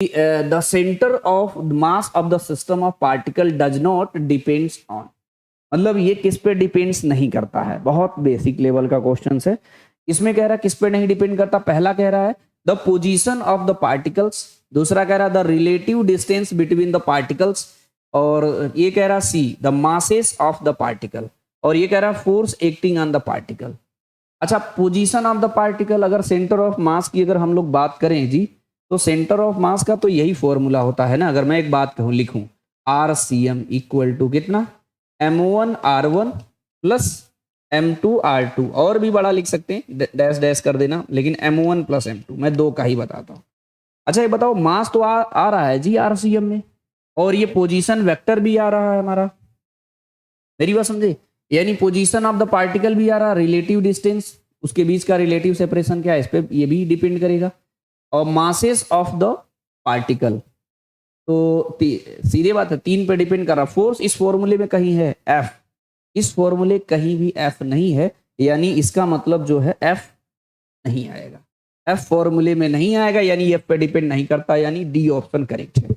The centre of mass of the system of particle does not depends on, मतलब ये किस पे depends नहीं करता है। बहुत बेसिक लेवल का क्वेश्चन है। इसमें कह रहा है किस पे नहीं डिपेंड करता। पहला कह रहा है the position of the particles, दूसरा कह रहा है the relative distance between the particles, और ये कह रहा see the masses of the particle, और ये कह रहा है force acting on the particle. अच्छा, पोजीशन ऑफ द पार्टिकल, अगर सेंटर ऑफ मास की अगर हम लोग बात करें जी, तो सेंटर ऑफ मास का तो यही फॉर्मूला होता है ना। अगर मैं एक बात कहूं, लिखूं R C M equal to कितना, M1 R1 plus M2 R2, और भी बड़ा लिख सकते हैं, डैश डैश कर देना, लेकिन M1 प्लस M2 मैं दो का ही बताता हूँ। अच्छा ये बताओ, मास तो आ रहा है जी RCM में, और ये पोजीशन वेक्टर भी आ रहा है हमारा, मेरी बात समझे, यानी पोजीशन ऑफ द पार्टिकल भी आ रहा है, रिलेटिव डिस्टेंस उसके बीच का रिलेटिव सेपरेशन क्या है, इस पे ये भी डिपेंड करेगा, और मासेस ऑफ द पार्टिकल, तो सीधे बात है तीन पे डिपेंड कर रहा। फोर्स इस फॉर्मूले में कहीं है F, इस फॉर्मूले कहीं भी F नहीं है, यानी इसका मतलब जो है F नहीं आएगा, F फॉर्मूले में नहीं आएगा, यानी F पे डिपेंड नहीं करता, यानी डी ऑप्शन करेक्ट है।